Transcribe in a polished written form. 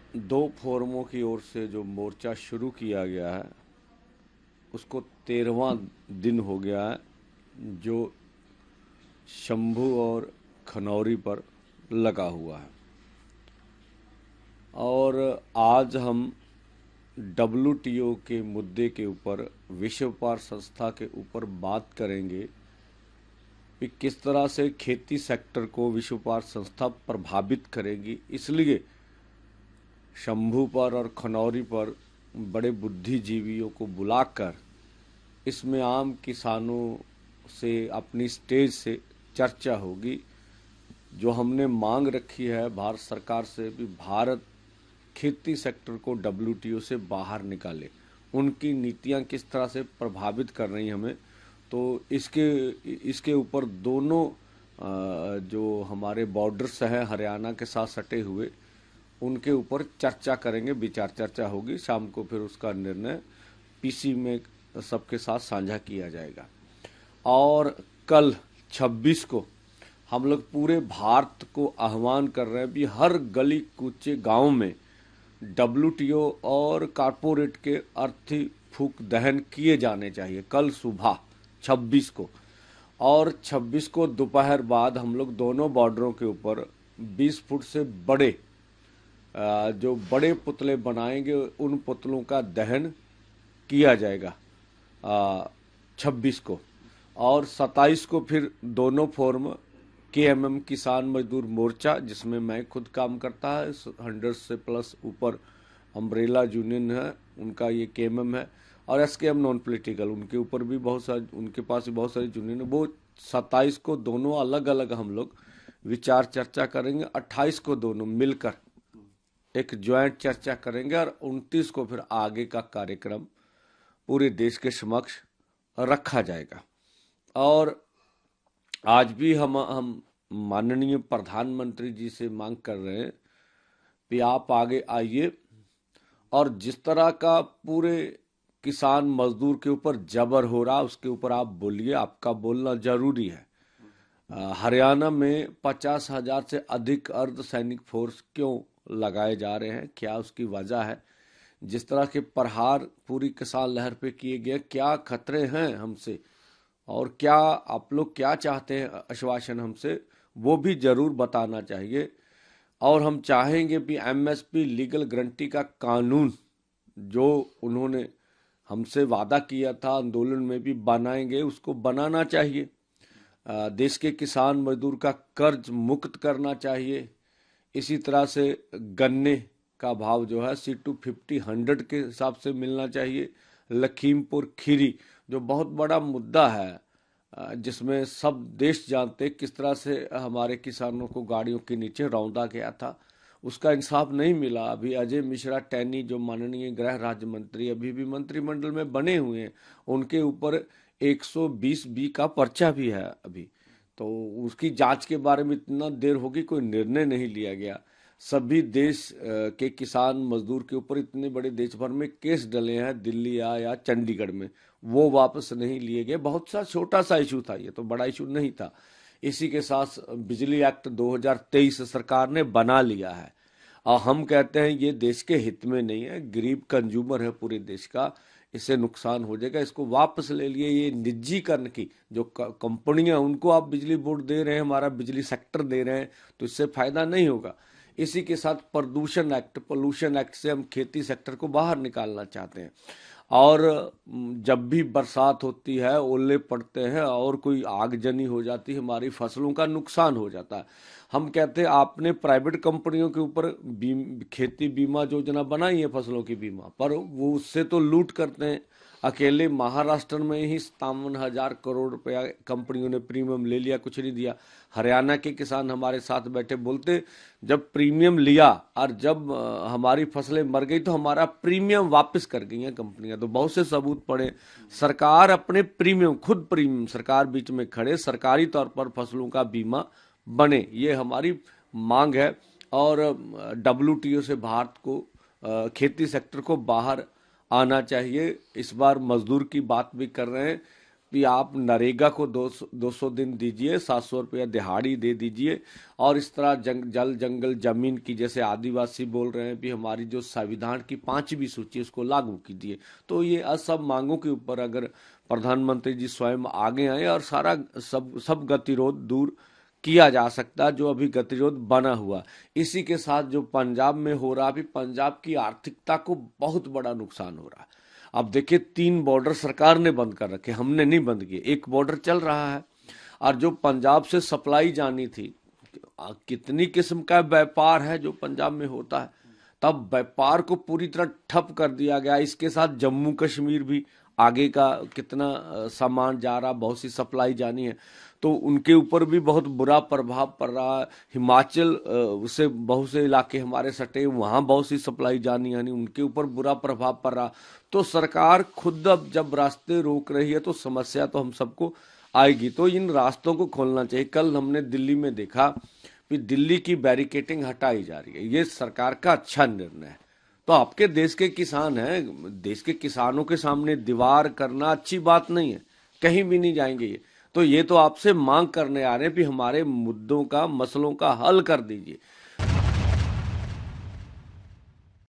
दो फोरमों की ओर से जो मोर्चा शुरू किया गया है उसको 13वां दिन हो गया है, जो शंभू और खनौरी पर लगा हुआ है। और आज हम डब्ल्यूटीओ के मुद्दे के ऊपर, विश्व व्यापार संस्था के ऊपर बात करेंगे कि किस तरह से खेती सेक्टर को विश्व व्यापार संस्था प्रभावित करेगी। इसलिए शंभू पर और खनौरी पर बड़े बुद्धिजीवियों को बुलाकर इसमें आम किसानों से अपनी स्टेज से चर्चा होगी। जो हमने मांग रखी है भारत सरकार से भी, भारत खेती सेक्टर को डब्ल्यूटीओ से बाहर निकाले। उनकी नीतियां किस तरह से प्रभावित कर रही हमें, तो इसके ऊपर दोनों जो हमारे बॉर्डर्स हैं हरियाणा के साथ सटे हुए, उनके ऊपर चर्चा करेंगे, विचार चर्चा होगी। शाम को फिर उसका निर्णय पीसी में सबके साथ साझा किया जाएगा। और कल 26 को हम लोग पूरे भारत को आह्वान कर रहे हैं भी हर गली कूचे गांव में डब्ल्यूटीओ और कारपोरेट के अर्थी फूक दहन किए जाने चाहिए कल सुबह 26 को। और 26 को दोपहर बाद हम लोग दोनों बॉर्डरों के ऊपर 20 फुट से बड़े जो बड़े पुतले बनाएंगे, उन पुतलों का दहन किया जाएगा 26 को। और 27 को फिर दोनों फोरम केएमएम किसान मजदूर मोर्चा, जिसमें मैं खुद काम करता है, 100 से प्लस ऊपर अम्ब्रेला यूनियन है उनका, ये केएमएम है। और एसकेएम नॉन पॉलिटिकल, उनके ऊपर भी बहुत सारे, उनके पास भी बहुत सारी यूनियन है। वो 27 को दोनों अलग अलग हम लोग विचार चर्चा करेंगे। 28 को दोनों मिलकर एक ज्वाइंट चर्चा करेंगे। और 29 को फिर आगे का कार्यक्रम पूरे देश के समक्ष रखा जाएगा। और आज भी हम माननीय प्रधानमंत्री जी से मांग कर रहे हैं कि आप आगे आइए और जिस तरह का पूरे किसान मजदूर के ऊपर जबर हो रहा उसके ऊपर आप बोलिए, आपका बोलना जरूरी है। हरियाणा में 50,000 से अधिक अर्धसैनिक फोर्स क्यों लगाए जा रहे हैं, क्या उसकी वजह है? जिस तरह के प्रहार पूरी किसान लहर पे किए गए, क्या खतरे हैं हमसे और क्या आप लोग क्या चाहते हैं आश्वासन हमसे, वो भी जरूर बताना चाहिए। और हम चाहेंगे कि एमएसपी लीगल गारंटी का कानून जो उन्होंने हमसे वादा किया था आंदोलन में भी बनाएंगे, उसको बनाना चाहिए। देश के किसान मजदूर का कर्ज मुक्त करना चाहिए। इसी तरह से गन्ने का भाव जो है C250 100 के हिसाब से मिलना चाहिए। लखीमपुर खीरी जो बहुत बड़ा मुद्दा है, जिसमें सब देश जानते किस तरह से हमारे किसानों को गाड़ियों के नीचे रौंदा गया था, उसका इंसाफ नहीं मिला। अभी अजय मिश्रा टैनी जो माननीय गृह राज्य मंत्री अभी भी मंत्रिमंडल में बने हुए हैं, उनके ऊपर 120B का पर्चा भी है अभी। तो उसकी जांच के बारे में इतना देर होगी, कोई निर्णय नहीं लिया गया। सभी देश के किसान मजदूर के ऊपर इतने बड़े देश भर में केस डले हैं, दिल्ली या चंडीगढ़ में, वो वापस नहीं लिए गए। बहुत सा छोटा सा इशू था, ये तो बड़ा इशू नहीं था। इसी के साथ बिजली एक्ट 2023 सरकार ने बना लिया है और हम कहते हैं ये देश के हित में नहीं है। गरीब कंज्यूमर है पूरे देश का, इससे नुकसान हो जाएगा, इसको वापस ले लिए। ये निजीकरण की जो कंपनियां, उनको आप बिजली बोर्ड दे रहे हैं, हमारा बिजली सेक्टर दे रहे हैं, तो इससे फायदा नहीं होगा। इसी के साथ प्रदूषण एक्ट, पोल्यूशन एक्ट से हम खेती सेक्टर को बाहर निकालना चाहते हैं। और जब भी बरसात होती है, ओले पड़ते हैं और कोई आगजनी हो जाती है, हमारी फसलों का नुकसान हो जाता है। हम कहते हैं आपने प्राइवेट कंपनियों के ऊपर खेती बीमा योजना बनाई है, फसलों की बीमा, पर वो उससे तो लूट करते हैं। अकेले महाराष्ट्र में ही 57,000 करोड़ रुपया कंपनियों ने प्रीमियम ले लिया, कुछ नहीं दिया। हरियाणा के किसान हमारे साथ बैठे बोलते, जब प्रीमियम लिया और जब हमारी फसलें मर गई तो हमारा प्रीमियम वापस कर गई हैं कंपनियां। तो बहुत से सबूत पड़े। सरकार अपने प्रीमियम, खुद प्रीमियम, सरकार बीच में खड़े, सरकारी तौर पर फसलों का बीमा बने, ये हमारी मांग है। और डब्ल्यूटीओ से भारत को खेती सेक्टर को बाहर आना चाहिए। इस बार मजदूर की बात भी कर रहे हैं, कि आप नरेगा को 200 दिन दीजिए, 700 रुपया दिहाड़ी दे दीजिए, और इस तरह जल जंगल जमीन की, जैसे आदिवासी बोल रहे हैं कि हमारी जो संविधान की 5वीं सूची उसको लागू कीजिए। तो ये सब मांगों के ऊपर अगर प्रधानमंत्री जी स्वयं आगे आए और सारा सब गतिरोध दूर किया जा सकता है जो अभी गतिरोध बना हुआ। इसी के साथ जो पंजाब में हो रहा, अभी पंजाब की आर्थिकता को बहुत बड़ा नुकसान हो रहा है। अब देखिए 3 बॉर्डर सरकार ने बंद कर रखे, हमने नहीं बंद किए, एक बॉर्डर चल रहा है। और जो पंजाब से सप्लाई जानी थी, कितनी किस्म का व्यापार है जो पंजाब में होता है, तब व्यापार को पूरी तरह ठप कर दिया गया। इसके साथ जम्मू कश्मीर भी आगे का कितना सामान जा रहा, बहुत सी सप्लाई जानी है, तो उनके ऊपर भी बहुत बुरा प्रभाव पड़ रहा है। हिमाचल से बहुत से इलाके हमारे सटे, वहाँ बहुत सी सप्लाई जानी यानी उनके ऊपर बुरा प्रभाव पड़ रहा। तो सरकार खुद अब जब रास्ते रोक रही है तो समस्या तो हम सबको आएगी। तो इन रास्तों को खोलना चाहिए। कल हमने दिल्ली में देखा कि दिल्ली की बैरिकेटिंग हटाई जा रही है, ये सरकार का अच्छा निर्णय है। तो आपके देश के किसान हैं, देश के किसानों के सामने दीवार करना अच्छी बात नहीं है, कहीं भी नहीं जाएंगे ये। तो ये तो आपसे मांग करने आ रहे हैं कि हमारे मुद्दों का, मसलों का हल कर दीजिए।